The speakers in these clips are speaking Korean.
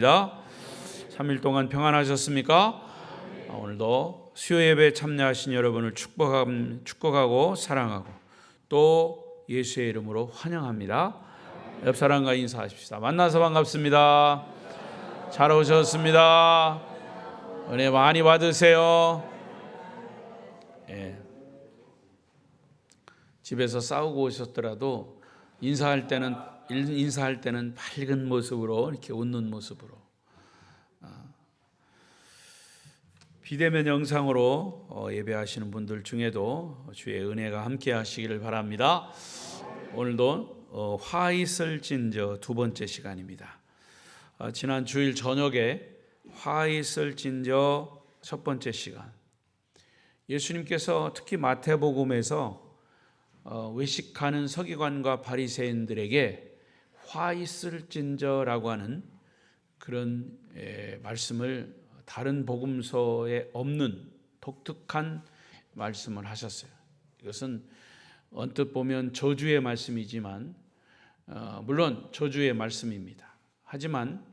3일 동안 평안하셨습니까? 오늘도 수요 예배에 참여하신 여러분을 축복하고 사랑하고 또 예수의 이름으로 환영합니다. 옆 사람과 인사하십시다. 만나서 반갑습니다. 잘 오셨습니다. 은혜 많이 받으세요. 집에서 싸우고 오셨더라도 인사할 때는 밝은 모습으로, 이렇게 웃는 모습으로. 비대면 영상으로 예배하시는 분들 중에도 주의 은혜가 함께 하시기를 바랍니다. 오늘도 화 있을진저 두 번째 시간입니다. 지난 주일 저녁에 화 있을진저 첫 번째 시간, 예수님께서 특히 마태복음에서 외식하는 서기관과 바리새인들에게 화 있을진저라고 하는 그런 말씀을, 다른 복음서에 없는 독특한 말씀을 하셨어요. 이것은 언뜻 보면 저주의 말씀이지만, 물론 저주의 말씀입니다. 하지만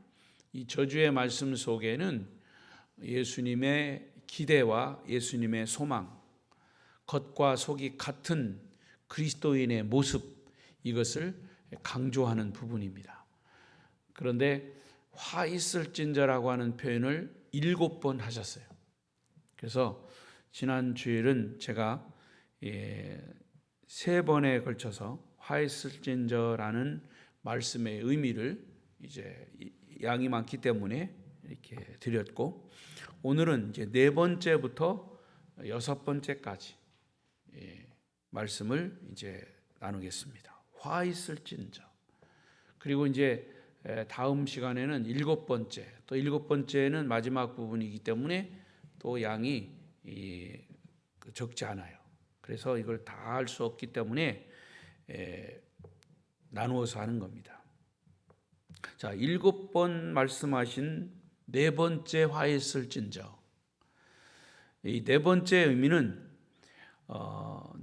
이 저주의 말씀 속에는 예수님의 기대와 예수님의 소망, 겉과 속이 같은 그리스도인의 모습, 이것을 강조하는 부분입니다. 그런데 화 있을진저라고 하는 표현을 7번 하셨어요. 그래서 지난 주일은 제가 3번에 걸쳐서 화 있을진저라는 말씀의 의미를 이제 양이 많기 때문에 이렇게 드렸고, 오늘은 이제 4번째부터 6번째까지 말씀을 이제 나누겠습니다. 화 있을진저. 그리고 이제 다음 시간에는 7번째, 또 7번째는 마지막 부분이기 때문에 또 양이 적지 않아요. 그래서 이걸 다 할 수 없기 때문에 나누어서 하는 겁니다. 자, 7번 말씀하신 4번째 화 있을진저. 이 4번째 의미는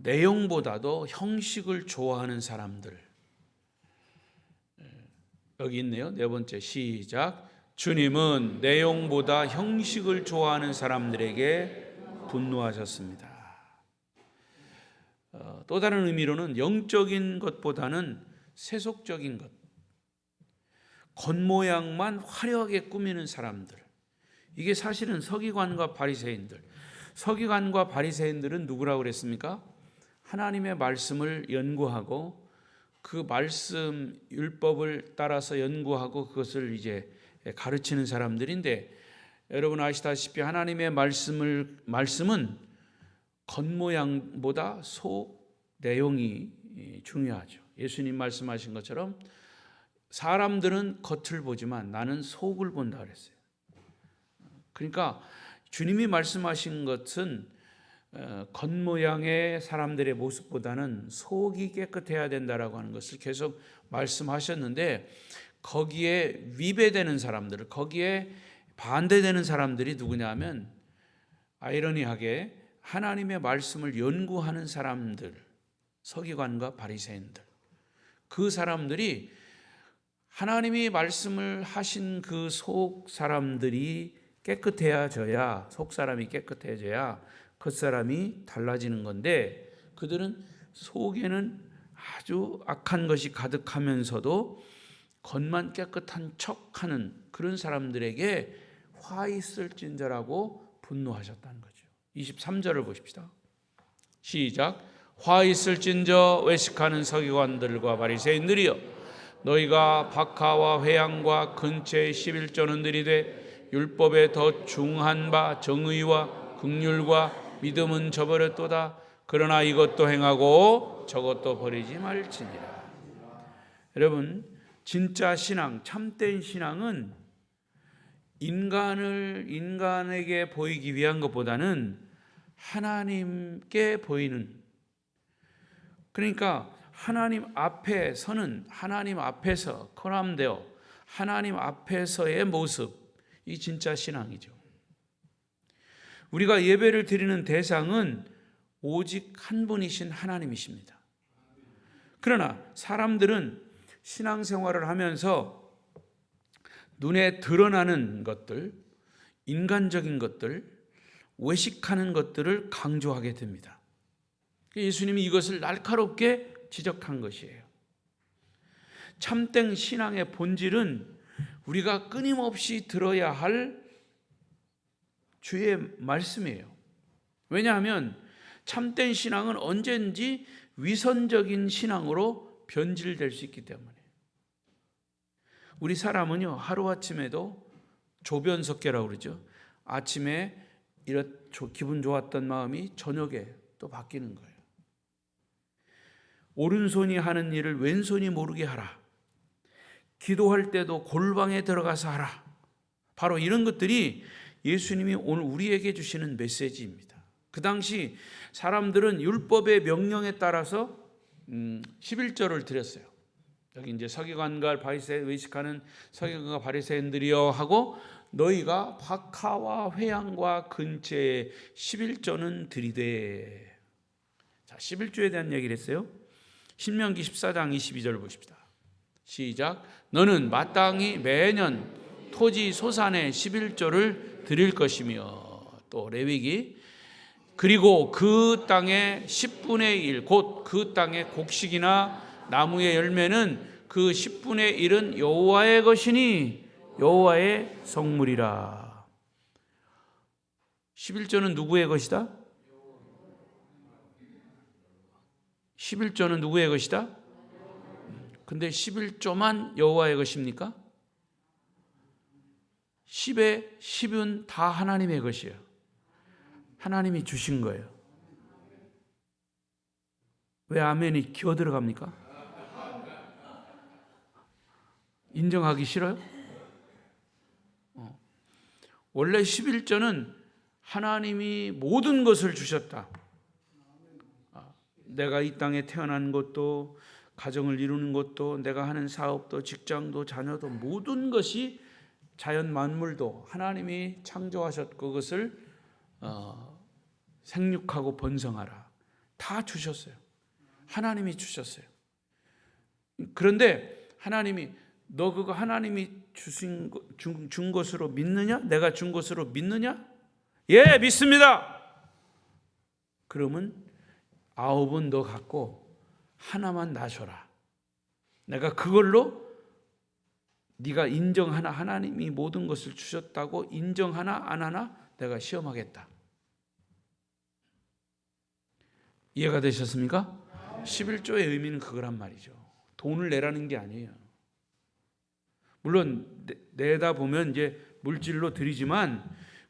내용보다도 형식을 좋아하는 사람들. 여기 있네요. 4번째, 시작. 주님은 내용보다 형식을 좋아하는 사람들에게 분노하셨습니다. 또 다른 의미로는 영적인 것보다는 세속적인 것, 겉모양만 화려하게 꾸미는 사람들. 이게 사실은 서기관과 바리새인들. 서기관과 바리새인들은 누구라고 그랬습니까? 하나님의 말씀을 연구하고 그 말씀 율법을 따라서 연구하고 그것을 이제 가르치는 사람들인데, 여러분 아시다시피 하나님의 말씀은 겉모양보다 속 내용이 중요하죠. 예수님 말씀하신 것처럼 사람들은 겉을 보지만 나는 속을 본다 그랬어요. 그러니까 주님이 말씀하신 것은 겉모양의 사람들의 모습보다는 속이 깨끗해야 된다라고 하는 것을 계속 말씀하셨는데, 거기에 위배되는 사람들, 거기에 반대되는 사람들이 누구냐 하면, 아이러니하게 하나님의 말씀을 연구하는 사람들, 서기관과 바리새인들. 그 사람들이 하나님이 말씀을 하신 그 속 사람들이 깨끗해져야, 속 사람이 깨끗해져야 겉사람이 달라지는 건데, 그들은 속에는 아주 악한 것이 가득하면서도 겉만 깨끗한 척하는 그런 사람들에게 화 있을진저라고 분노하셨다는 거죠. 23절을 보십시다. 시작. 화 있을진저 외식하는 서기관들과 바리새인들이여, 너희가 박하와 회양과 근처의 11조는 들이되 율법에 더 중한 바 정의와 긍휼과 믿음은 저버렸도다. 그러나 이것도 행하고 저것도 버리지 말지니라. 여러분, 진짜 신앙, 참된 신앙은 인간에게 보이기 위한 것보다는 하나님께 보이는, 그러니까 하나님 앞에 서는, 하나님 앞에서 커남되어 하나님 앞에서의 모습, 이 진짜 신앙이죠. 우리가 예배를 드리는 대상은 오직 한 분이신 하나님이십니다. 그러나 사람들은 신앙생활을 하면서 눈에 드러나는 것들, 인간적인 것들, 외식하는 것들을 강조하게 됩니다. 예수님이 이것을 날카롭게 지적한 것이에요. 참된 신앙의 본질은 우리가 끊임없이 들어야 할 주의 말씀이에요. 왜냐하면 참된 신앙은 언제든지 위선적인 신앙으로 변질될 수 있기 때문에. 우리 사람은요, 하루아침에도 조변석계라고 그러죠. 아침에 기분 좋았던 마음이 저녁에 또 바뀌는 거예요. 오른손이 하는 일을 왼손이 모르게 하라. 기도할 때도 골방에 들어가서 하라. 바로 이런 것들이 예수님이 오늘 우리에게 주시는 메시지입니다. 그 당시 사람들은 율법의 명령에 따라서 11조를 드렸어요. 여기 이제 서기관과 바리새 외식하는 서기관과 바리새인들이여 하고 너희가 박하와 회양과 근처에 11조는 드리되. 자, 11조에 대한 얘기를 했어요. 신명기 14장 22절 보십시다. 시작. 너는 마땅히 매년 토지 소산의 11조를 드릴 것이며, 또 레위기, 그리고 그 땅의 10분의 1, 곧 그 땅의 곡식이나 나무의 열매는 그 10분의 1은 여호와의 것이니 여호와의 성물이라. 11조는 누구의 것이다? 11조는 누구의 것이다? 근데 11조만 여호와의 것입니까? 10의 10은 다 하나님의 것이에요. 하나님이 주신 거예요. 왜 아멘이 기어 들어갑니까? 인정하기 싫어요? 원래 11조는 하나님이 모든 것을 주셨다. 내가 이 땅에 태어난 것도, 가정을 이루는 것도, 내가 하는 사업도, 직장도, 자녀도, 모든 것이, 자연 만물도 하나님이 창조하셨고 그것을 생육하고 번성하라. 다 주셨어요. 하나님이 주셨어요. 그런데 하나님이, 너 그거 하나님이 준 것으로 믿느냐? 내가 준 것으로 믿느냐? 예, 믿습니다. 그러면 9은 너 갖고 하나만 나 줘라. 내가 그걸로 네가 인정하나, 하나님이 모든 것을 주셨다고 인정하나 안 하나 내가 시험하겠다. 이해가 되셨습니까? 11조의 의미는 그거란 말이죠. 돈을 내라는 게 아니에요. 물론 내다 보면 이제 물질로 드리지만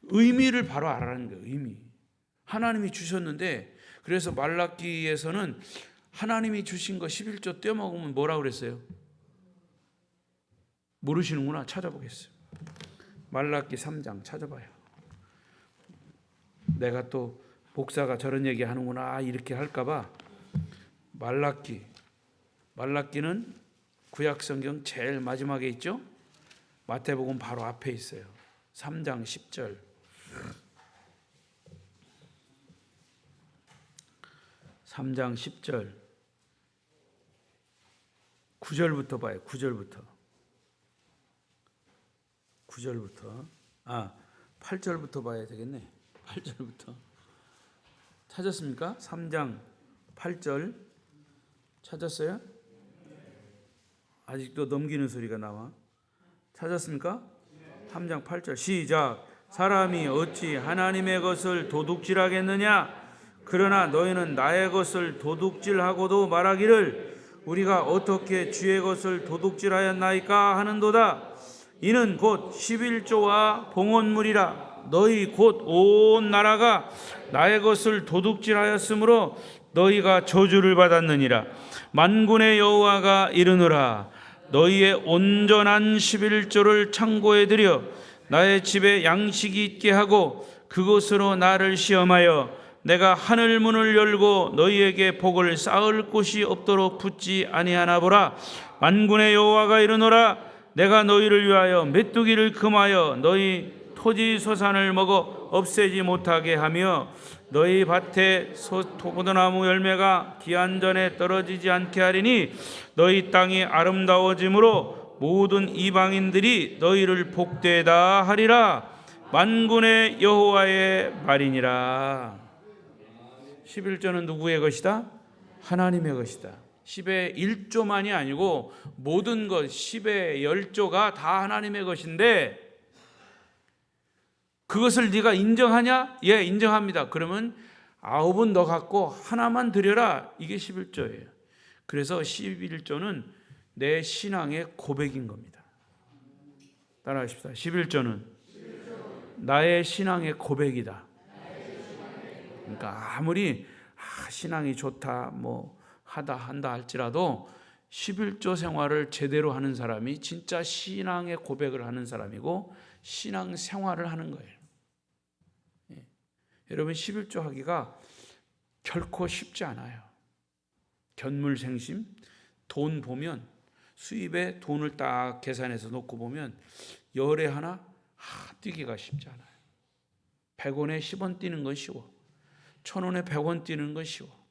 의미를 바로 알아라는 거예요. 의미. 하나님이 주셨는데, 그래서 말라기에서는 하나님이 주신 거 11조 떼어먹으면 뭐라고 그랬어요? 모르시는구나. 찾아보겠어요. 말라기 3장 찾아봐요. 내가 또 목사가 저런 얘기 하는구나 이렇게 할까봐. 말라기는 구약성경 제일 마지막에 있죠. 마태복음 바로 앞에 있어요. 3장 10절. 3장 10절 9절부터 봐요. 9절부터 8절부터 봐야 되겠네. 8절부터 찾았습니까? 3장 8절 찾았어요? 아직도 넘기는 소리가 나와. 찾았습니까? 3장 8절 시작. 사람이 어찌 하나님의 것을 도둑질하겠느냐? 그러나 너희는 나의 것을 도둑질하고도 말하기를 우리가 어떻게 주의 것을 도둑질하였나이까 하는도다. 이는 곧 11조와 봉헌물이라. 너희 곧 온 나라가 나의 것을 도둑질하였으므로 너희가 저주를 받았느니라. 만군의 여호와가 이르노라. 너희의 온전한 11조를 창고에 들여 나의 집에 양식이 있게 하고 그것으로 나를 시험하여 내가 하늘 문을 열고 너희에게 복을 쌓을 곳이 없도록 붙지 아니하나 보라. 만군의 여호와가 이르노라. 내가 너희를 위하여 메뚜기를 금하여 너희 토지 소산을 먹어 없애지 못하게 하며 너희 밭에 포도나무 열매가 기한 전에 떨어지지 않게 하리니 너희 땅이 아름다워짐으로 모든 이방인들이 너희를 복되다 하리라. 만군의 여호와의 말이니라. 11조는 누구의 것이다? 하나님의 것이다. 10의 1조만이 아니고 모든 것 10의 10조가 다 하나님의 것인데 그것을 네가 인정하냐? 예, 인정합니다. 그러면 9은 너 갖고 하나만 드려라. 이게 11조예요. 그래서 11조는 내 신앙의 고백인 겁니다. 따라하십시다. 11조는 나의 신앙의 고백이다. 그러니까 아무리 신앙이 좋다 뭐 한다 할지라도 11조 생활을 제대로 하는 사람이 진짜 신앙의 고백을 하는 사람이고 신앙 생활을 하는 거예요. 예. 여러분 11조 하기가 결코 쉽지 않아요. 견물생심, 돈 보면 수입에 돈을 딱 계산해서 놓고 보면 열에 하나 뛰기가 쉽지 않아요. 100원에 10원 뛰는 건 쉬워. 1000원에 100원 뛰는 건 쉬워.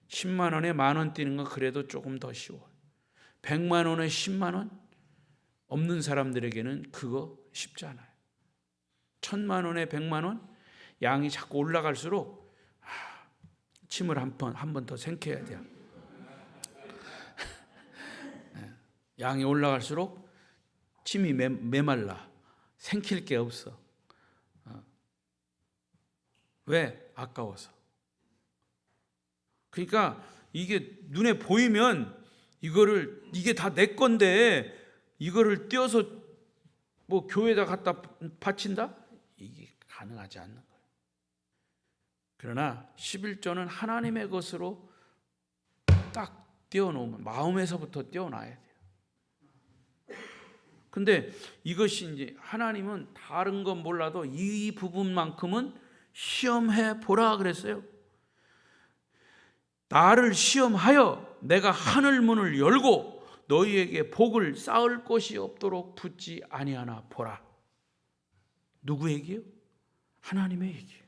10만 원에 만원 뛰는 건 그래도 조금 더 쉬워. 100만 원에 10만 원 없는 사람들에게는 그거 쉽지 않아요. 1000만 원에 100만 원 양이 자꾸 올라갈수록 침을 한 번 더 생겨야 돼요. 양이 올라갈수록 침이 메말라. 생길 게 없어. 왜? 아까워서. 그러니까 이게 눈에 보이면 이게 다 내 건데 이거를 떼어서 뭐 교회에다 갖다 바친다? 이게 가능하지 않는 거예요. 그러나 11조는 하나님의 것으로 딱 떼어놓으면 마음에서부터 떼어놔야 돼요. 근데 이것이 이제 하나님은 다른 건 몰라도 이 부분만큼은 시험해 보라 그랬어요. 나를 시험하여 내가 하늘 문을 열고 너희에게 복을 쌓을 곳이 없도록 붙지 아니하나 보라. 누구 얘기요? 하나님의 얘기예요.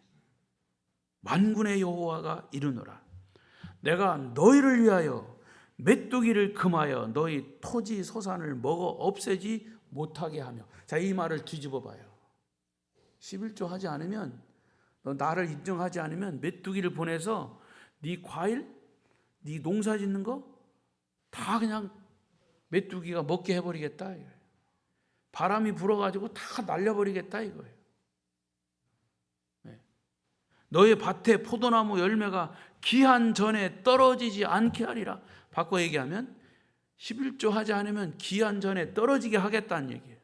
만군의 여호와가 이르노라. 내가 너희를 위하여 메뚜기를 금하여 너희 토지 소산을 먹어 없애지 못하게 하며. 자, 이 말을 뒤집어 봐요. 11조 하지 않으면, 너 나를 인정하지 않으면 메뚜기를 보내서 네 과일, 네 농사 짓는 거 다 그냥 메뚜기가 먹게 해버리겠다 이거예요. 바람이 불어가지고 다 날려버리겠다 이거예요. 네. 너의 밭에 포도나무 열매가 기한 전에 떨어지지 않게 하리라. 바꿔 얘기하면 11조 하지 않으면 기한 전에 떨어지게 하겠다는 얘기예요.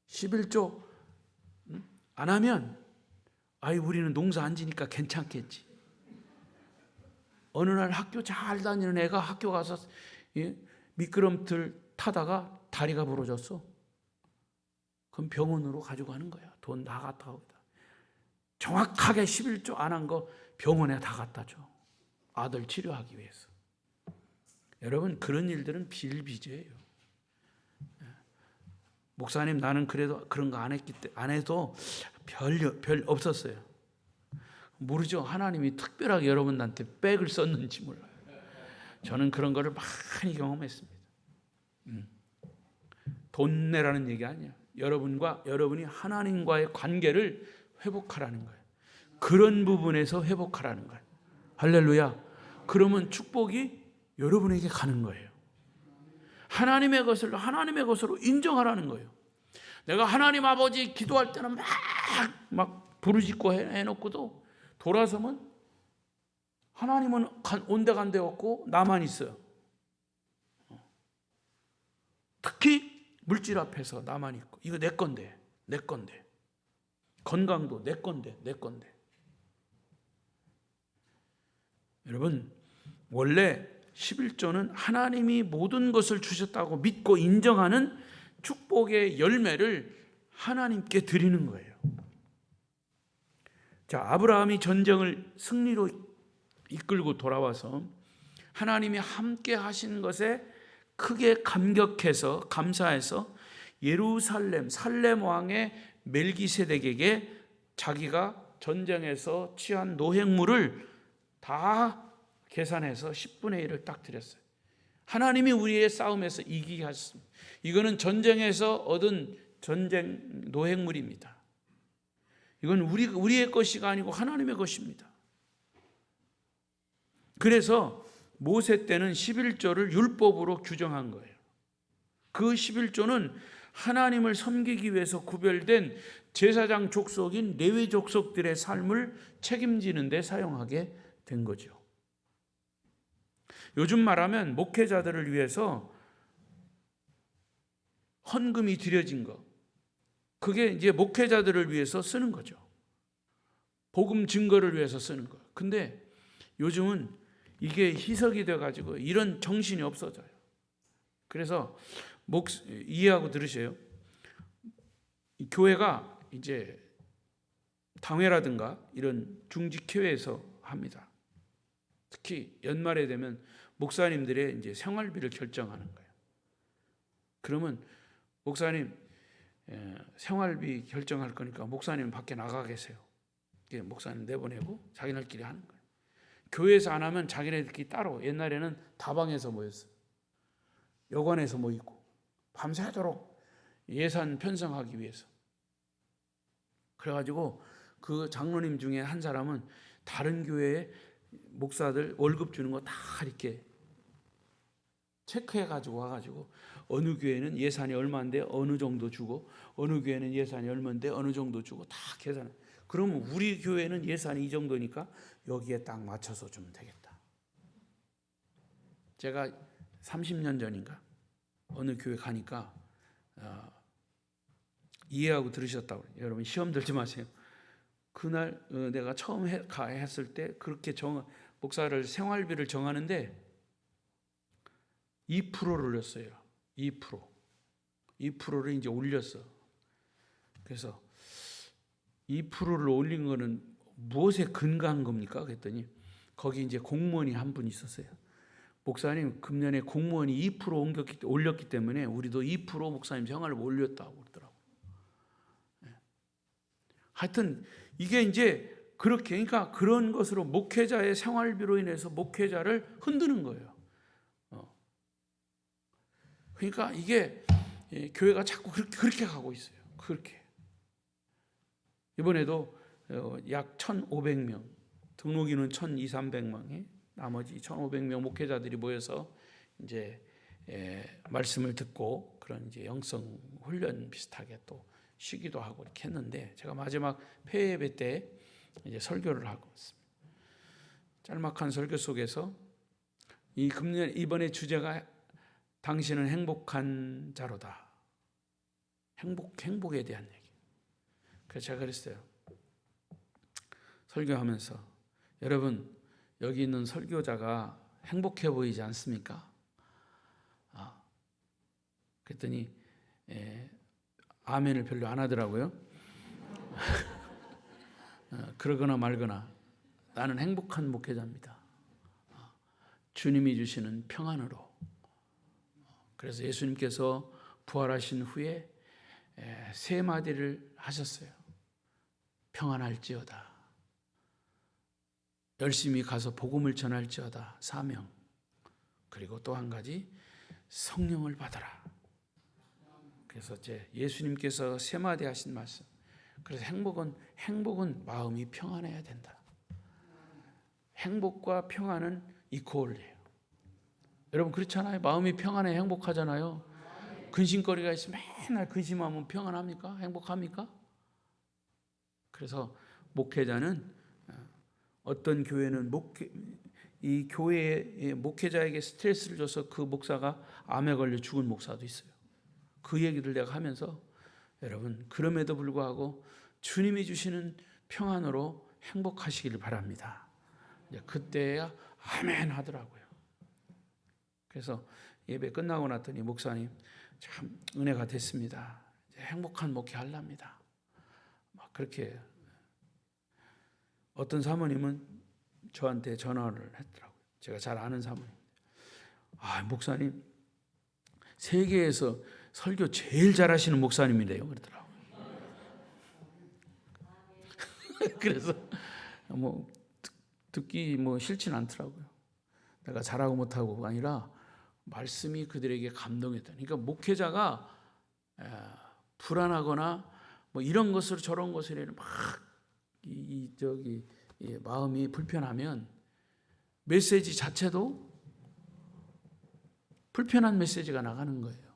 11조 안 하면 우리는 농사 안 지니까 괜찮겠지. 어느 날 학교 잘 다니는 애가 학교 가서 미끄럼틀 타다가 다리가 부러졌어. 그럼 병원으로 가지고 가는 거야. 돈 다 갖다 오다. 정확하게 11조 안 한 거 병원에 다 갖다 줘. 아들 치료하기 위해서. 여러분 그런 일들은 비일비재예요. 목사님 나는 그래도 그런 거 안 해도 별 없었어요. 모르죠. 하나님이 특별하게 여러분한테 백을 썼는지 몰라요. 저는 그런 거를 많이 경험했습니다. 돈 내라는 얘기 아니야. 여러분이 하나님과의 관계를 회복하라는 거예요. 그런 부분에서 회복하라는 거예요. 할렐루야. 그러면 축복이 여러분에게 가는 거예요. 하나님의 것을 하나님의 것으로 인정하라는 거예요. 내가 하나님 아버지 기도할 때는 막 부르짖고 해놓고도 돌아서면 하나님은 온데간데 없고 나만 있어요. 특히 물질 앞에서 나만 있고 이거 내 건데 건강도 내 건데 여러분 원래 11조는 하나님이 모든 것을 주셨다고 믿고 인정하는 축복의 열매를 하나님께 드리는 거예요. 자, 아브라함이 전쟁을 승리로 이끌고 돌아와서 하나님이 함께 하신 것에 크게 감사해서 살렘 왕의 멜기세덱에게 자기가 전쟁에서 취한 노획물을 다 계산해서 10분의 1을 딱 드렸어요. 하나님이 우리의 싸움에서 이기게 하셨습니다. 이거는 전쟁에서 얻은 전쟁 노획물입니다. 이건 우리의 것이 아니고 하나님의 것입니다. 그래서 모세 때는 11조를 율법으로 규정한 거예요. 그 11조는 하나님을 섬기기 위해서 구별된 제사장 족속인 레위 족속들의 삶을 책임지는 데 사용하게 된 거죠. 요즘 말하면 목회자들을 위해서 헌금이 드려진 거, 그게 이제 목회자들을 위해서 쓰는 거죠. 복음 증거를 위해서 쓰는 거. 근데 요즘은 이게 희석이 돼가지고 이런 정신이 없어져요. 그래서 이해하고 들으세요. 교회가 이제 당회라든가 이런 중직회에서 합니다. 특히 연말에 되면 목사님들의 이제 생활비를 결정하는 거예요. 그러면 목사님 생활비 결정할 거니까 목사님 밖에 나가 계세요. 목사님 내보내고 자기네들끼리 하는 거예요. 교회에서 안 하면 자기네들끼리 따로. 옛날에는 다방에서 모였어요. 여관에서 모이고 밤새도록 예산 편성하기 위해서. 그래가지고 그 장로님 중에 한 사람은 다른 교회에 목사들 월급 주는 거 다 이렇게 체크해가지고 와가지고 어느 교회는 예산이 얼마인데 어느 정도 주고 어느 교회는 예산이 얼마인데 어느 정도 주고 다 계산해. 그러면 우리 교회는 예산이 이 정도니까 여기에 딱 맞춰서 주면 되겠다. 제가 30년 전인가 어느 교회 가니까 이해하고 들으셨다고. 여러분 시험 들지 마세요. 그날 내가 처음 했을 때 그렇게 목사를 생활비를 정하는데 2%를 올렸어요. 2%를 이제 올렸어. 그래서 2%를 올린 거는 무엇에 근거한 겁니까? 그랬더니 거기 이제 공무원이 한 분 있었어요. 목사님 금년에 공무원이 2% 올렸기 때문에 우리도 2% 목사님 생활을 올렸다고 그러더라고요. 하여튼 이게 이제 그렇게, 그러니까 그런 것으로 목회자의 생활비로 인해서 목회자를 흔드는 거예요. 그러니까 이게 교회가 자꾸 그렇게 가고 있어요. 그렇게. 이번에도 약 1,500명, 등록인은 1,200~300명에 나머지 1,500명 목회자들이 모여서 이제 말씀을 듣고 그런 이제 영성 훈련 비슷하게 또 쉬기도 하고 이렇게 했는데, 제가 마지막 폐회 예배 때 이제 설교를 하고 있습니다. 짤막한 설교 속에서 이번에 주제가 당신은 행복한 자로다. 행복에 대한 얘기. 그래서 제가 그랬어요. 설교하면서 여러분 여기 있는 설교자가 행복해 보이지 않습니까? 그랬더니 아멘을 별로 안 하더라고요. 그러거나 말거나 나는 행복한 목회자입니다. 주님이 주시는 평안으로. 그래서 예수님께서 부활하신 후에 세 마디를 하셨어요. 평안할지어다. 열심히 가서 복음을 전할지어다. 사명. 그리고 또 한 가지 성령을 받아라. 그래서 예수님께서 세 마디 하신 말씀. 그래서 행복은 마음이 평안해야 된다. 행복과 평안은 이퀄이에요. 여러분 그렇잖아요. 마음이 평안해 행복하잖아요. 근심거리가 있으면 맨날 근심하면 평안합니까? 행복합니까? 그래서 목회자는 어떤 교회는 이 교회의 목회자에게 스트레스를 줘서 그 목사가 암에 걸려 죽은 목사도 있어요. 그 얘기를 내가 하면서 여러분 그럼에도 불구하고 주님이 주시는 평안으로 행복하시기를 바랍니다. 그때야 아멘 하더라고요. 그래서 예배 끝나고 났더니 목사님 참 은혜가 됐습니다. 이제 행복한 목회 하랍니다. 막 그렇게 어떤 사모님은 저한테 전화를 했더라고요. 제가 잘 아는 사모님. 목사님 세계에서 설교 제일 잘하시는 목사님이래요. 그러더라고요. 그래서 듣기 싫진 않더라고요. 내가 잘하고 못하고가 아니라 말씀이 그들에게 감동했다. 그러니까 목회자가 불안하거나 뭐 이런 것을 저런 것을 막 마음이 불편하면 메시지 자체도 불편한 메시지가 나가는 거예요.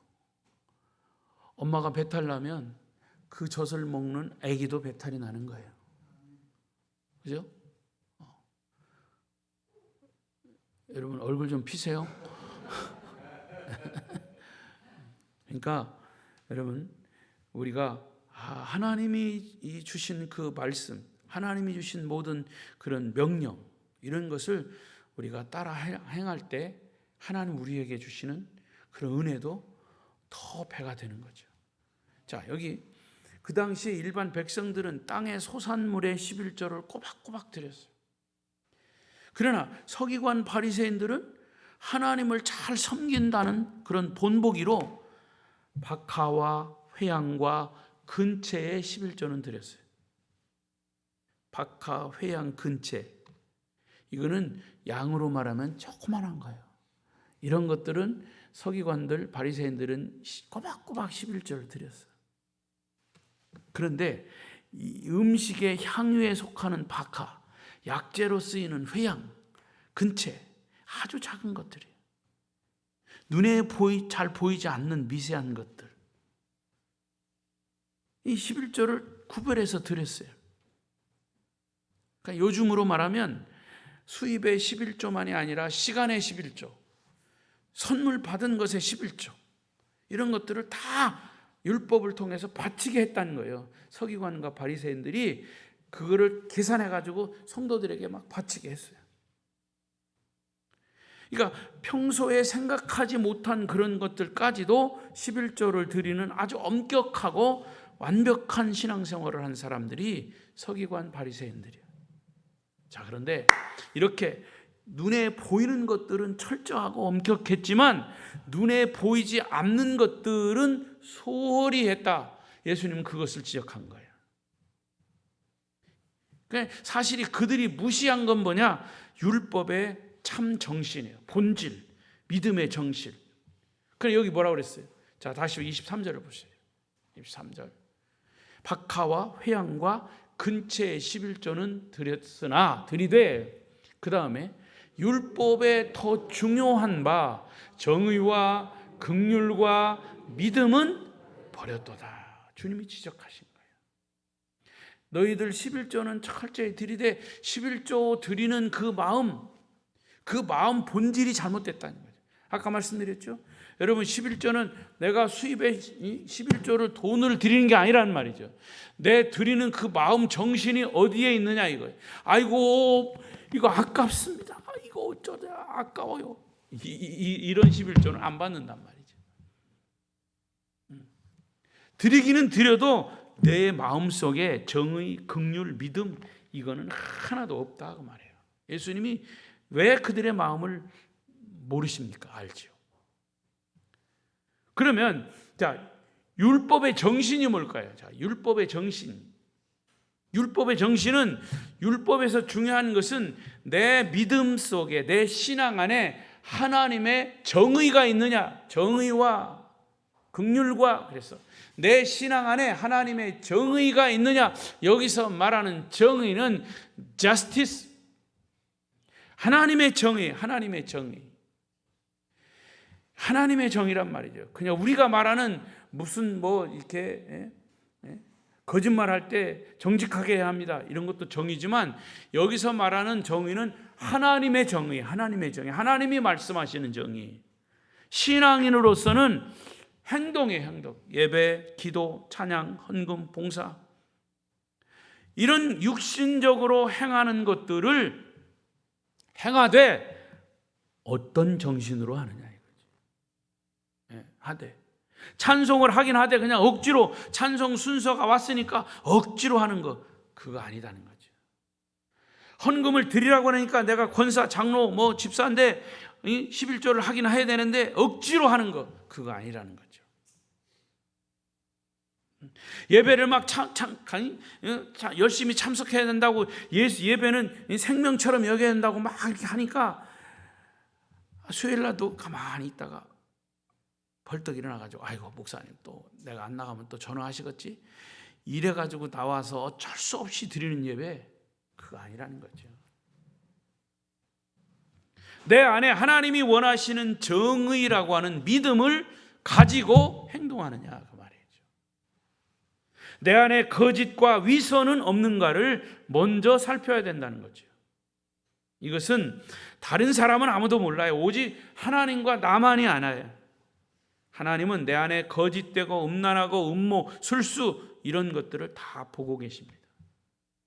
엄마가 배탈 나면 그 젖을 먹는 아기도 배탈이 나는 거예요. 그죠? 여러분 얼굴 좀 피세요. 그러니까 여러분 우리가 하나님이 주신 그 말씀, 하나님이 주신 모든 그런 명령 이런 것을 우리가 따라 행할 때 하나님 우리에게 주시는 그런 은혜도 더 배가 되는 거죠. 자, 여기 그 당시에 일반 백성들은 땅의 소산물의 11조를 꼬박꼬박 드렸어요. 그러나 서기관 바리새인들은 하나님을 잘 섬긴다는 그런 본보기로 박하와 회양과 근체의 11조는 드렸어요. 박하, 회양, 근체. 이거는 양으로 말하면 조그만한 거예요. 이런 것들은 서기관들, 바리새인들은 꼬박꼬박 11조를 드렸어요. 그런데 이 음식의 향유에 속하는 박하, 약재로 쓰이는 회양, 근체, 아주 작은 것들이에요. 눈에 잘 보이지 않는 미세한 것들. 이 11조를 구별해서 드렸어요. 그러니까 요즘으로 말하면 수입의 11조만이 아니라 시간의 11조, 선물 받은 것의 11조, 이런 것들을 다 율법을 통해서 바치게 했다는 거예요. 서기관과 바리새인들이 그거를 계산해가지고 성도들에게 막 바치게 했어요. 그러니까 평소에 생각하지 못한 그런 것들까지도 11조를 드리는 아주 엄격하고 완벽한 신앙생활을 한 사람들이 서기관 바리새인들이에요. 자, 그런데 이렇게 눈에 보이는 것들은 철저하고 엄격했지만 눈에 보이지 않는 것들은 소홀히 했다. 예수님은 그것을 지적한 거예요. 그러니까 사실이 그들이 무시한 건 뭐냐? 율법의 참 정신이에요. 본질, 믿음의 정신. 그래 여기 뭐라고 그랬어요? 자, 다시 23절을 보세요. 23절. 박하와 회양과 근체의 11조는 드렸으나 드리되 그 다음에 율법의 더 중요한 바 정의와 긍휼과 믿음은 버렸도다. 주님이 지적하신 거예요. 너희들 11조는 철저히 드리되 11조 드리는 그 마음 본질이 잘못됐다는 거죠. 아까 말씀드렸죠. 여러분 11조는 내가 수입의 11조를 돈을 드리는 게 아니라는 말이죠. 내 드리는 그 마음 정신이 어디에 있느냐 이거예요. 아이고 이거 아깝습니다. 이거 어쩌다 아까워요. 이런 11조는 안 받는단 말이죠. 드리기는 드려도 내 마음속에 정의, 긍휼, 믿음 이거는 하나도 없다 그 말이에요. 예수님이 왜 그들의 마음을 모르십니까? 알죠. 그러면 자, 율법의 정신이 뭘까요? 자, 율법의 정신. 율법의 정신은 율법에서 중요한 것은 내 믿음 속에 내 신앙 안에 하나님의 정의가 있느냐? 정의와 긍휼과 그래서 내 신앙 안에 하나님의 정의가 있느냐? 여기서 말하는 정의는 justice. 하나님의 정의, 하나님의 정의. 하나님의 정의란 말이죠. 그냥 우리가 말하는 무슨 이렇게 거짓말할 때 정직하게 해야 합니다. 이런 것도 정의지만 여기서 말하는 정의는 하나님의 정의, 하나님의 정의, 하나님이 말씀하시는 정의. 신앙인으로서는 행동의 행동, 예배, 기도, 찬양, 헌금, 봉사 이런 육신적으로 행하는 것들을 행하되 어떤 정신으로 하느냐 이거지. 하되 찬송을 하긴 하되 그냥 억지로 찬송 순서가 왔으니까 억지로 하는 거 그거 아니다는 거죠. 헌금을 드리라고 하니까 내가 권사, 장로, 집사인데 11조를 하긴 해야 되는데 억지로 하는 거 그거 아니라는 거죠. 예배를 막 열심히 참석해야 된다고 예배는 생명처럼 여겨야 된다고 막 이렇게 하니까 수요일날도 가만히 있다가 벌떡 일어나가지고 아이고 목사님 또 내가 안 나가면 또 전화하시겠지? 이래가지고 나와서 어쩔 수 없이 드리는 예배, 그거 아니라는 거죠. 내 안에 하나님이 원하시는 정의라고 하는 믿음을 가지고 행동하느냐 그 말이죠. 내 안에 거짓과 위선은 없는가를 먼저 살펴야 된다는 거죠. 이것은 다른 사람은 아무도 몰라요. 오직 하나님과 나만이 알아요. 하나님은 내 안에 거짓되고 음란하고 음모, 술수 이런 것들을 다 보고 계십니다.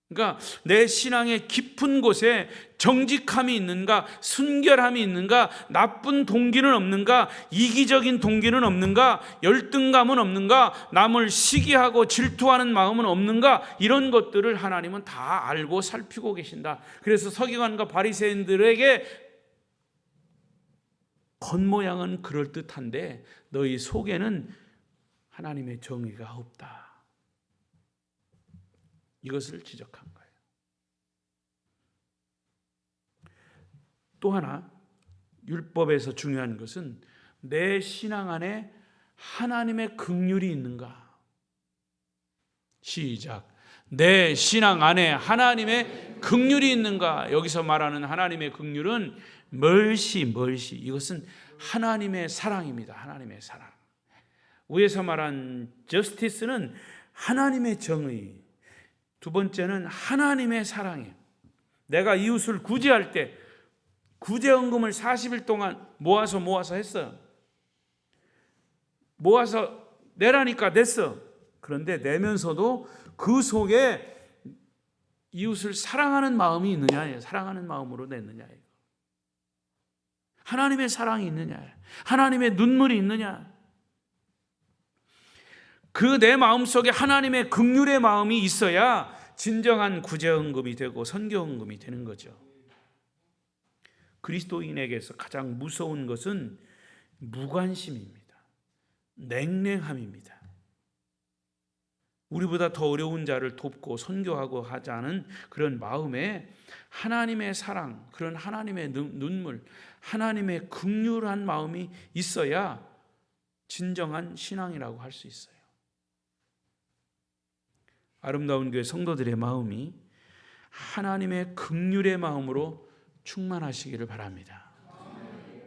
그러니까 내 신앙의 깊은 곳에 정직함이 있는가, 순결함이 있는가, 나쁜 동기는 없는가, 이기적인 동기는 없는가, 열등감은 없는가, 남을 시기하고 질투하는 마음은 없는가, 이런 것들을 하나님은 다 알고 살피고 계신다. 그래서 서기관과 바리새인들에게 겉모양은 그럴듯한데 너희 속에는 하나님의 정의가 없다. 이것을 지적한 거예요. 또 하나 율법에서 중요한 것은 내 신앙 안에 하나님의 긍휼이 있는가. 시작. 내 신앙 안에 하나님의 긍휼이 있는가. 여기서 말하는 하나님의 긍휼은 멀시 이것은 하나님의 사랑입니다. 하나님의 사랑. 위에서 말한 저스티스는 하나님의 정의, 두 번째는 하나님의 사랑이에요. 내가 이웃을 구제할 때 구제헌금을 40일 동안 모아서 했어요. 모아서 내라니까 냈어. 그런데 내면서도 그 속에 이웃을 사랑하는 마음이 있느냐, 사랑하는 마음으로 냈느냐, 하나님의 사랑이 있느냐, 하나님의 눈물이 있느냐, 그 내 마음속에 하나님의 긍휼의 마음이 있어야 진정한 구제헌금이 되고 선교헌금이 되는 거죠. 그리스도인에게서 가장 무서운 것은 무관심입니다. 냉랭함입니다. 우리보다 더 어려운 자를 돕고 선교하고 하자는 그런 마음에 하나님의 사랑, 그런 하나님의 눈물, 하나님의 긍휼한 마음이 있어야 진정한 신앙이라고 할 수 있어요. 아름다운 교회 성도들의 마음이 하나님의 긍휼의 마음으로 충만하시기를 바랍니다.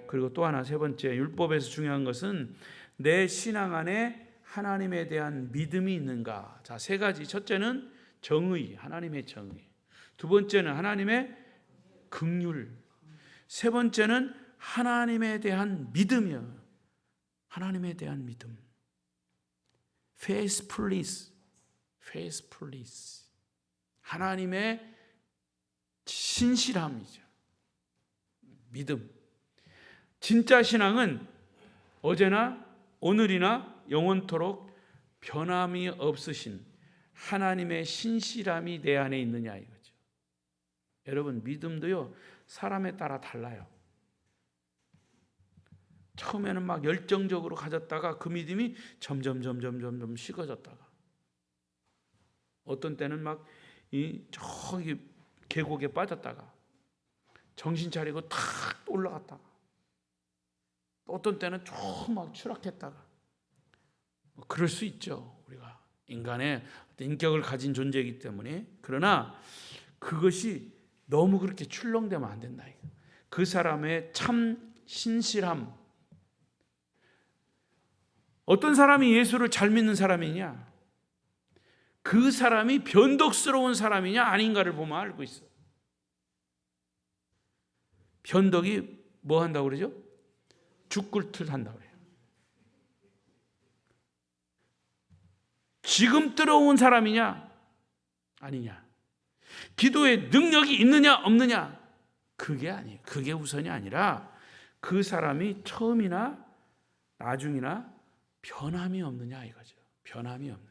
그리고 또 하나, 세 번째, 율법에서 중요한 것은 내 신앙 안에 하나님에 대한 믿음이 있는가. 자, 세 가지. 첫째는 정의, 하나님의 정의. 두 번째는 하나님의 긍휼. 세 번째는 하나님에 대한 믿음이요. 하나님에 대한 믿음. faithfulness. 하나님의 신실함이죠. 믿음. 진짜 신앙은 어제나 오늘이나 영원토록 변함이 없으신 하나님의 신실함이 내 안에 있느냐 이거죠. 여러분, 믿음도요 사람에 따라 달라요. 처음에는 막 열정적으로 가졌다가 그 믿음이 점점 식어졌다가, 어떤 때는 막 저기 계곡에 빠졌다가 정신 차리고 탁 올라갔다가, 어떤 때는 좀 막 추락했다가, 그럴 수 있죠. 우리가 인간의 인격을 가진 존재이기 때문에. 그러나 그것이 너무 그렇게 출렁대면 안 된다. 그 사람의 참 신실함. 어떤 사람이 예수를 잘 믿는 사람이냐, 그 사람이 변덕스러운 사람이냐 아닌가를 보면 알고 있어. 변덕이 뭐 한다고 그러죠? 죽굴틀 한다고 그래요. 지금 들어온 사람이냐 아니냐, 기도에 능력이 있느냐 없느냐, 그게 아니에요. 그게 우선이 아니라 그 사람이 처음이나 나중이나 변함이 없느냐 이거죠. 변함이 없느냐.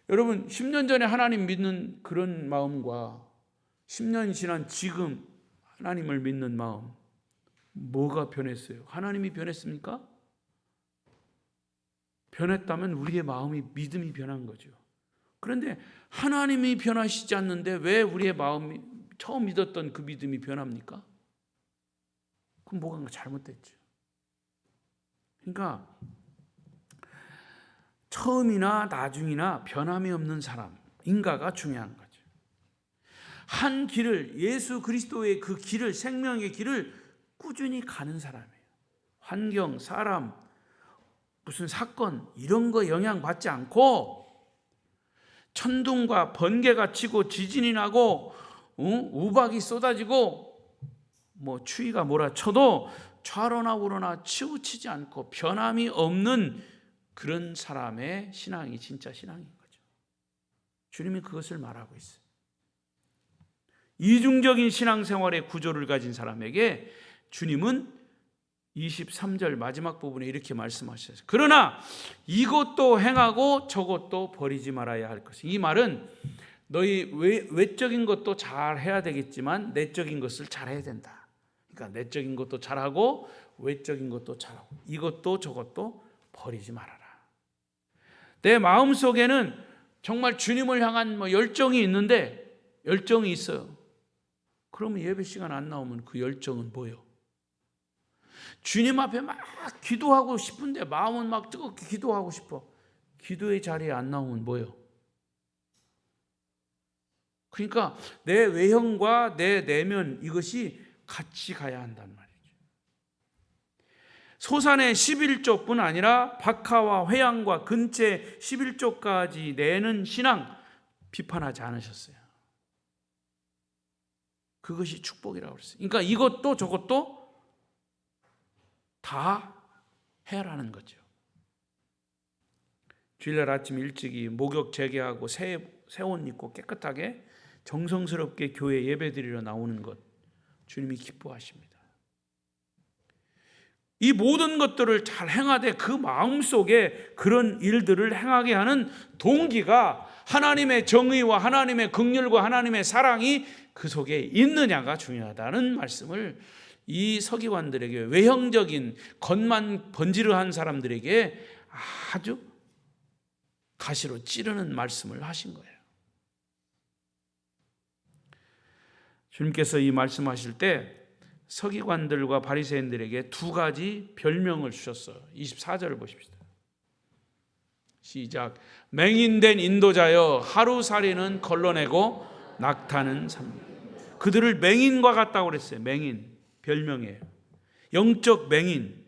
여러분, 10년 전에 하나님 믿는 그런 마음과 10년이 지난 지금 하나님을 믿는 마음, 뭐가 변했어요? 하나님이 변했습니까? 변했다면 우리의 마음이, 믿음이 변한 거죠. 그런데 하나님이 변하시지 않는데 왜 우리의 마음이 처음 믿었던 그 믿음이 변합니까? 그럼 뭐가 잘못됐죠. 그러니까 처음이나 나중이나 변함이 없는 사람, 인가가 중요한 거죠. 한 길을, 예수 그리스도의 그 길을, 생명의 길을 꾸준히 가는 사람이에요. 환경, 사람, 무슨 사건 이런 거 영향받지 않고 천둥과 번개가 치고 지진이 나고 우박이 쏟아지고 뭐 추위가 몰아쳐도 좌로나 우로나 치우치지 않고 변함이 없는 그런 사람의 신앙이 진짜 신앙인 거죠. 주님이 그것을 말하고 있어요. 이중적인 신앙생활의 구조를 가진 사람에게 주님은 23절 마지막 부분에 이렇게 말씀하셨어요. 그러나 이것도 행하고 저것도 버리지 말아야 할 것이. 이 말은 너희 외적인 것도 잘 해야 되겠지만 내적인 것을 잘 해야 된다. 그러니까 내적인 것도 잘하고 외적인 것도 잘하고 이것도 저것도 버리지 말아라. 내 마음속에는 정말 주님을 향한 열정이 있는데, 열정이 있어요. 그러면 예배 시간 안 나오면 그 열정은 뭐예요? 주님 앞에 막 기도하고 싶은데 마음은 막 뜨겁게 기도하고 싶어. 기도의 자리에 안 나오면 뭐예요? 그러니까 내 외형과 내 내면 이것이 같이 가야 한단 말이죠. 소산의 11조뿐 아니라 박하와 회양과 근체 11조까지 내는 신앙 비판하지 않으셨어요. 그것이 축복이라고 그랬어요. 그러니까 이것도 저것도 다 해라는 거죠. 주일날 아침 일찍이 목욕 재개하고 새 옷 입고 깨끗하게 정성스럽게 교회 예배드리러 나오는 것 주님이 기뻐하십니다. 이 모든 것들을 잘 행하되 그 마음속에 그런 일들을 행하게 하는 동기가 하나님의 정의와 하나님의 긍휼과 하나님의 사랑이 그 속에 있느냐가 중요하다는 말씀을 이 서기관들에게, 외형적인 겉만 번지르한 사람들에게 아주 가시로 찌르는 말씀을 하신 거예요. 주님께서 이 말씀하실 때 서기관들과 바리새인들에게 두 가지 별명을 주셨어요. 24절을 보십시다. 시작. 맹인된 인도자여, 하루살이는 걸러내고 낙타는 삽니다. 그들을 맹인과 같다고 그랬어요. 맹인, 별명이에요. 영적 맹인.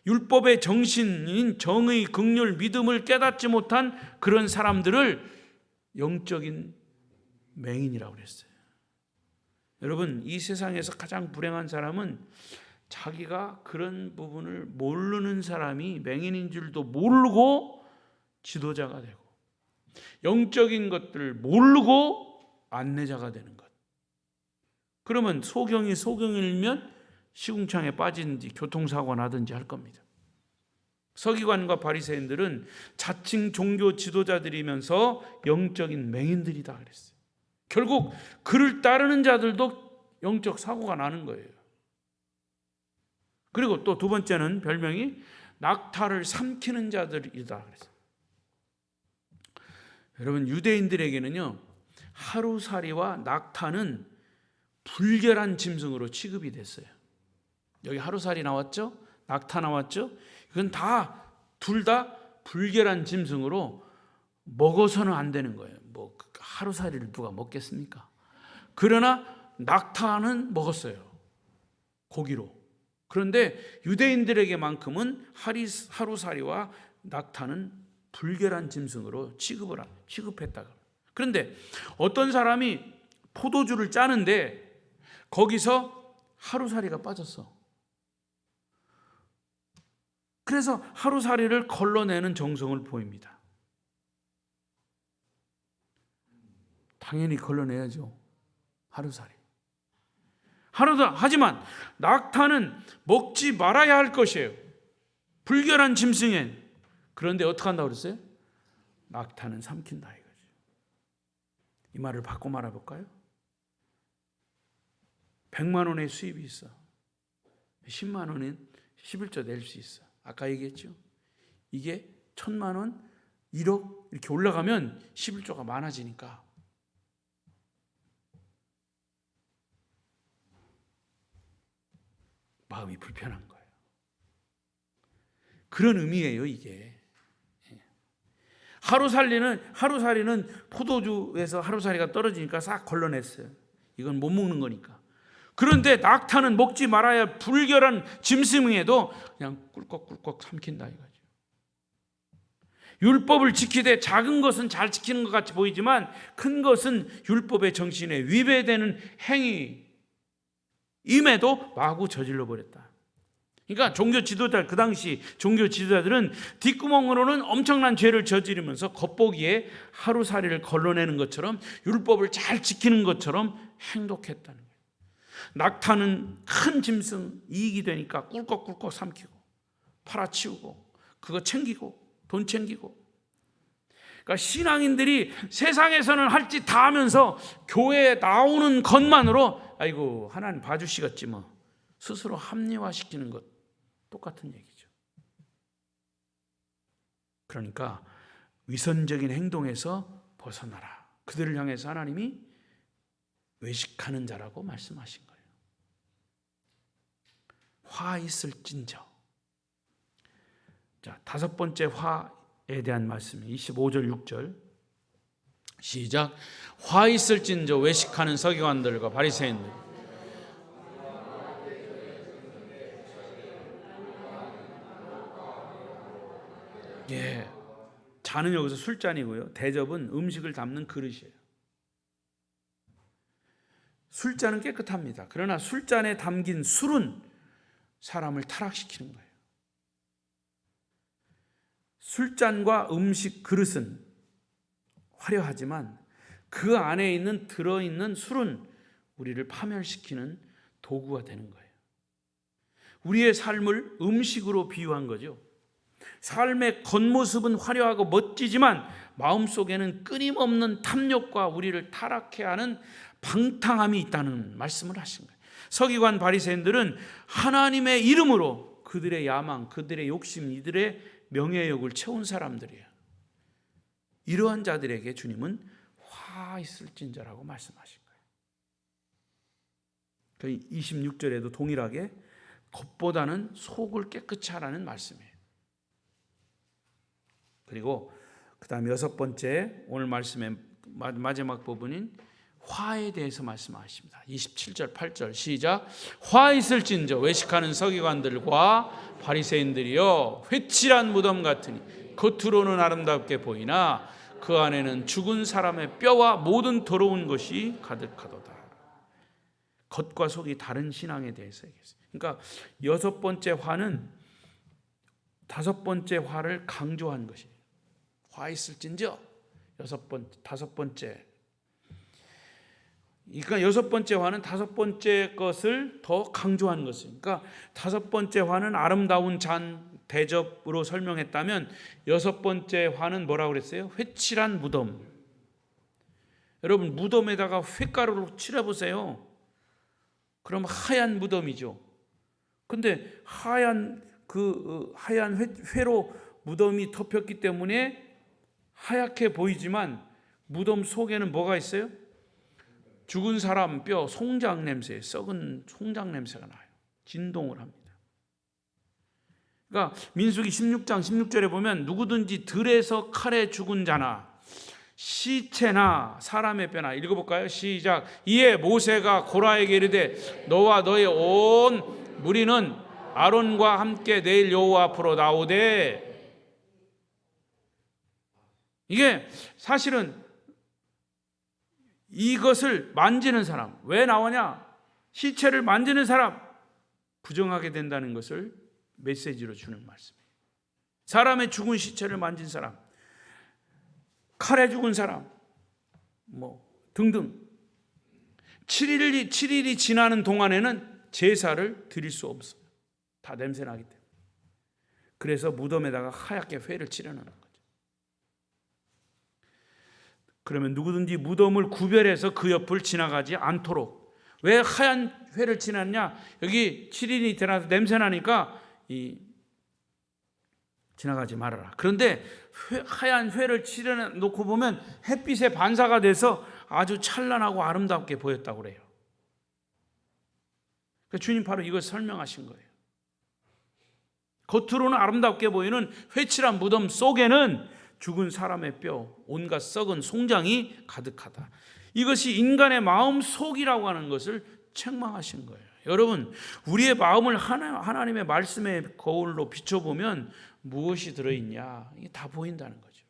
율법의 정신인 정의, 긍휼, 믿음을 깨닫지 못한 그런 사람들을 영적인 맹인이라고 그랬어요. 여러분, 이 세상에서 가장 불행한 사람은 자기가 그런 부분을 모르는 사람이 맹인인 줄도 모르고 지도자가 되고, 영적인 것들을 모르고 안내자가 되는 것. 그러면 소경이 소경이면 시궁창에 빠지든지 교통사고가 나든지 할 겁니다. 서기관과 바리새인들은 자칭 종교 지도자들이면서 영적인 맹인들이다 그랬어요. 결국 그를 따르는 자들도 영적 사고가 나는 거예요. 그리고 또 두 번째는 별명이 낙타를 삼키는 자들이다 그랬어요. 여러분, 유대인들에게는요, 하루살이와 낙타는 불결한 짐승으로 취급이 됐어요. 여기 하루살이 나왔죠? 낙타 나왔죠? 이건 둘 다 불결한 짐승으로 먹어서는 안 되는 거예요. 뭐 하루살이를 누가 먹겠습니까? 그러나 낙타는 먹었어요. 고기로. 그런데 유대인들에게만큼은 하루살이와 낙타는 불결한 짐승으로 취급했다. 그런데 어떤 사람이 포도주를 짜는데 거기서 하루살이가 빠졌어. 그래서 하루살이를 걸러내는 정성을 보입니다. 당연히 걸러내야죠. 하루살이. 하지만 낙타는 먹지 말아야 할 것이에요. 불결한 짐승엔. 그런데 어떻게 한다고 그랬어요? 낙타는 삼킨다 이거죠. 이 말을 바꿔 말해볼까요? 100만 원의 수입이 있어. 10만 원은 11조 낼 수 있어. 아까 얘기했죠. 이게 1000만 원, 1억 이렇게 올라가면 11조가 많아지니까. 마음이 불편한 거예요. 그런 의미예요, 이게. 하루살이는 포도주에서 하루살이가 떨어지니까 싹 걸러냈어요. 이건 못 먹는 거니까. 그런데 낙타는 먹지 말아야 할 불결한 짐승에도 그냥 꿀꺽꿀꺽 삼킨다 이거죠. 율법을 지키되 작은 것은 잘 지키는 것 같이 보이지만 큰 것은 율법의 정신에 위배되는 행위임에도 마구 저질러 버렸다. 그러니까 종교 지도자, 그 당시 종교 지도자들은 뒷구멍으로는 엄청난 죄를 저지르면서 겉보기에 하루살이를 걸러내는 것처럼 율법을 잘 지키는 것처럼 행동했다는 거예요. 낙타는 큰 짐승 이익이 되니까 꿀꺽꿀꺽 삼키고 팔아치우고 그거 챙기고 돈 챙기고. 그러니까 신앙인들이 세상에서는 할 짓 다 하면서 교회에 나오는 것만으로 아이고 하나님 봐주시겠지 뭐 스스로 합리화시키는 것 똑같은 얘기죠. 그러니까 위선적인 행동에서 벗어나라. 그들을 향해서 하나님이 외식하는 자라고 말씀하신 거예요. 화 있을진저. 자, 다섯 번째 화에 대한 말씀 25절 6절 시작. 화 있을진저 외식하는 서기관들과 바리새인들. 예, 잔은 여기서 술잔이고요. 대접은 음식을 담는 그릇이에요. 술잔은 깨끗합니다. 그러나 술잔에 담긴 술은 사람을 타락시키는 거예요. 술잔과 음식 그릇은 화려하지만 그 안에 들어있는 술은 우리를 파멸시키는 도구가 되는 거예요. 우리의 삶을 음식으로 비유한 거죠. 삶의 겉모습은 화려하고 멋지지만 마음속에는 끊임없는 탐욕과 우리를 타락해 하는 방탕함이 있다는 말씀을 하신 거예요. 서기관 바리새인들은 하나님의 이름으로 그들의 야망, 그들의 욕심, 이들의 명예욕을 채운 사람들이에요. 이러한 자들에게 주님은 화 있을진저라고 말씀하신 거예요. 26절에도 동일하게 겉보다는 속을 깨끗이 하라는 말씀이에요. 그리고 그 다음 여섯 번째 오늘 말씀의 마지막 부분인 화에 대해서 말씀하십니다. 27절 8절 시작. 화 있을진저 외식하는 서기관들과 바리새인들이여 회칠한 무덤 같으니 겉으로는 아름답게 보이나 그 안에는 죽은 사람의 뼈와 모든 더러운 것이 가득하도다. 겉과 속이 다른 신앙에 대해서 얘기했어요. 그러니까 여섯 번째 화는 다섯 번째 화를 강조한 것이에요. 화 있을진저 다섯 번째. 그러니까 여섯 번째 화는 다섯 번째 것을 더 강조한 것이에요. 그러니까 다섯 번째 화는 아름다운 잔 대접으로 설명했다면 여섯 번째 화는 뭐라고 그랬어요? 회칠한 무덤. 여러분 무덤에다가 횟가루로 칠해보세요. 그럼 하얀 무덤이죠. 근데 하얀 회로 무덤이 덮였기 때문에 하얗게 보이지만 무덤 속에는 뭐가 있어요? 죽은 사람 뼈, 송장 냄새, 썩은 송장 냄새가 나요. 진동을 합니다. 그러니까 민수기 16장 16절에 보면 누구든지 들에서 칼에 죽은 자나 시체나 사람의 뼈나 읽어볼까요? 시작. 이에 모세가 고라에게 이르되 너와 너의 온 무리는 아론과 함께 내일 여호와 앞으로 나오되. 이게 사실은 이것을 만지는 사람, 왜 나오냐? 시체를 만지는 사람 부정하게 된다는 것을 메시지로 주는 말씀이에요. 사람의 죽은 시체를 만진 사람, 칼에 죽은 사람, 등등 7일이 지나는 동안에는 제사를 드릴 수 없어요. 다 냄새나기 때문에. 그래서 무덤에다가 하얗게 회를 칠해놓는 거죠. 그러면 누구든지 무덤을 구별해서 그 옆을 지나가지 않도록. 왜 하얀 회를 칠했냐? 여기 7일이 지나서 냄새나니까 지나가지 말아라. 그런데 하얀 회를 칠해놓고 보면 햇빛에 반사가 돼서 아주 찬란하고 아름답게 보였다고 그래요. 주님 바로 이걸 설명하신 거예요. 겉으로는 아름답게 보이는 회칠한 무덤 속에는 죽은 사람의 뼈, 온갖 썩은 송장이 가득하다. 이것이 인간의 마음 속이라고 하는 것을 책망하신 거예요. 여러분, 우리의 마음을 하나님의 말씀의 거울로 비춰보면 무엇이 들어있냐? 이게 다 보인다는 거죠.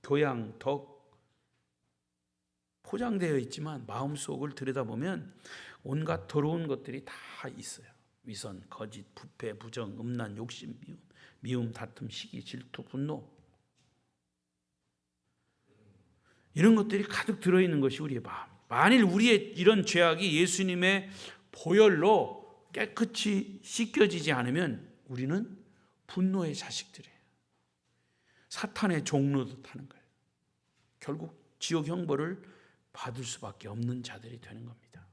교양, 덕, 포장되어 있지만 마음속을 들여다보면 온갖 더러운 것들이 다 있어요. 위선, 거짓, 부패, 부정, 음란, 욕심, 미움, 다툼, 시기, 질투, 분노, 이런 것들이 가득 들어있는 것이 우리의 마음. 만일 우리의 이런 죄악이 예수님의 보혈로 깨끗이 씻겨지지 않으면 우리는 분노의 자식들이에요. 사탄의 종로도 타는 거예요. 결국 지옥 형벌을 받을 수밖에 없는 자들이 되는 겁니다.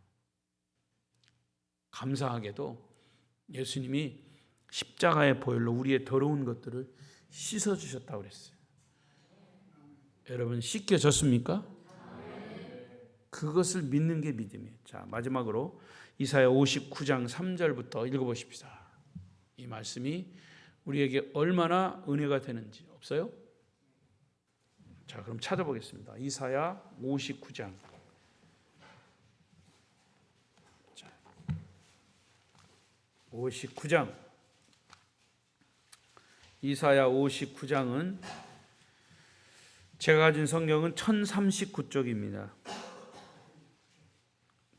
감사하게도 예수님이 십자가의 보혈로 우리의 더러운 것들을 씻어주셨다고 그랬어요. 여러분, 씻겨졌습니까? 그것을 믿는 게 믿음이에요. 자, 마지막으로 이사야 59장 3절부터 읽어보십시다. 이 말씀이 우리에게 얼마나 은혜가 되는지. 없어요? 자, 그럼 찾아보겠습니다. 이사야 59장. 자, 59장. 이사야 59장은 제가 가진 성경은 1039쪽입니다.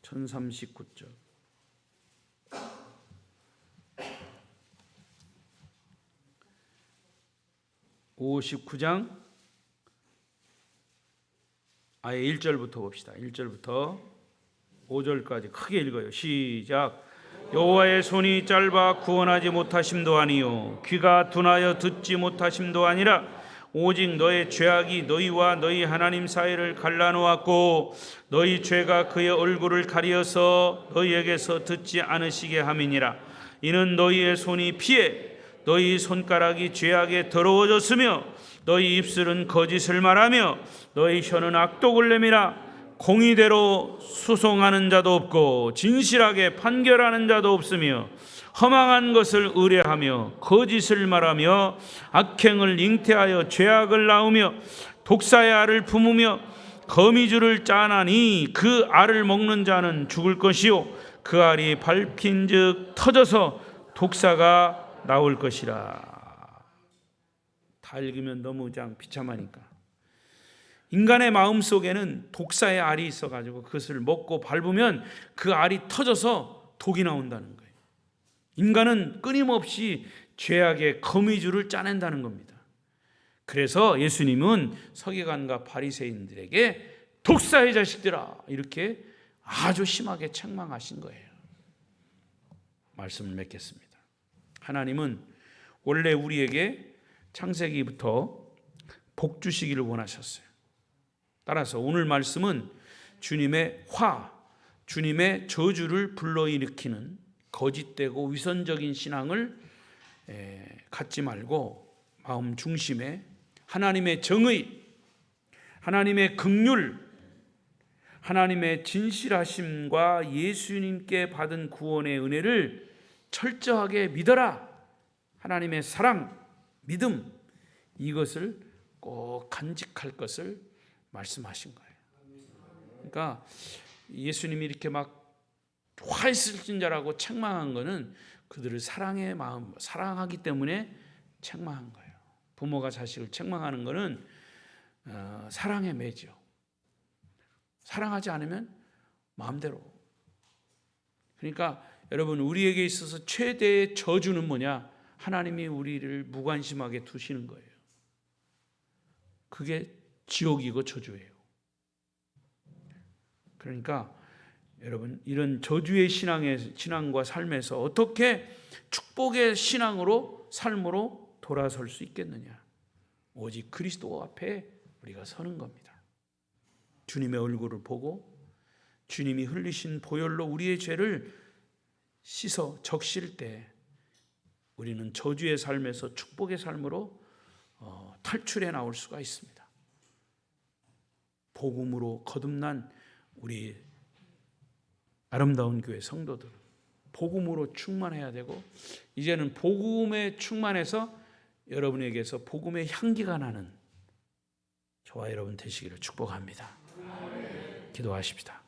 1039쪽. 59장 아예 1절부터 봅시다. 1절부터 5절까지 크게 읽어요. 시작. 여호와의 손이 짧아 구원하지 못하심도 아니요 귀가 둔하여 듣지 못하심도 아니라 오직 너의 죄악이 너희와 너희 하나님 사이를 갈라놓았고 너희 죄가 그의 얼굴을 가리어서 너희에게서 듣지 않으시게 함이니라. 이는 너희의 손이 피해 너희 손가락이 죄악에 더러워졌으며 너희 입술은 거짓을 말하며 너희 혀는 악독을 내밀어 공의대로 수송하는 자도 없고 진실하게 판결하는 자도 없으며 허망한 것을 의뢰하며 거짓을 말하며 악행을 잉태하여 죄악을 낳으며 독사의 알을 품으며 거미줄을 짜나니 그 알을 먹는 자는 죽을 것이요 그 알이 밟힌즉 터져서 독사가 나올 것이라. 다 읽으면 너무 비참하니까. 인간의 마음 속에는 독사의 알이 있어가지고 그것을 먹고 밟으면 그 알이 터져서 독이 나온다는 거예요. 인간은 끊임없이 죄악의 거미줄을 짜낸다는 겁니다. 그래서 예수님은 서기관과 바리새인들에게 독사의 자식들아 이렇게 아주 심하게 책망하신 거예요. 말씀을 맺겠습니다. 하나님은 원래 우리에게 창세기부터 복 주시기를 원하셨어요. 따라서 오늘 말씀은 주님의 주님의 저주를 불러일으키는 거짓되고 위선적인 신앙을 갖지 말고 마음 중심에 하나님의 정의, 하나님의 긍휼, 하나님의 진실하심과 예수님께 받은 구원의 은혜를 철저하게 믿어라. 하나님의 사랑, 믿음, 이것을 꼭 간직할 것을 말씀하신 거예요. 그러니까 예수님이 이렇게 막 화 있으신 자라고 책망한 거는 그들을 사랑의 마음, 사랑하기 때문에 책망한 거예요. 부모가 자식을 책망하는 거는 사랑의 매죠. 사랑하지 않으면 마음대로. 그러니까 여러분, 우리에게 있어서 최대의 저주는 뭐냐? 하나님이 우리를 무관심하게 두시는 거예요. 그게 지옥이고 저주예요. 그러니까 여러분, 이런 저주의 신앙과 삶에서 어떻게 축복의 신앙으로 삶으로 돌아설 수 있겠느냐? 오직 그리스도 앞에 우리가 서는 겁니다. 주님의 얼굴을 보고 주님이 흘리신 보혈로 우리의 죄를 씻어 적실 때 우리는 저주의 삶에서 축복의 삶으로 탈출해 나올 수가 있습니다. 복음으로 거듭난 우리 아름다운 교회 성도들 복음으로 충만해야 되고 이제는 복음에 충만해서 여러분에게서 복음의 향기가 나는 저와 여러분 되시기를 축복합니다. 기도하십시다.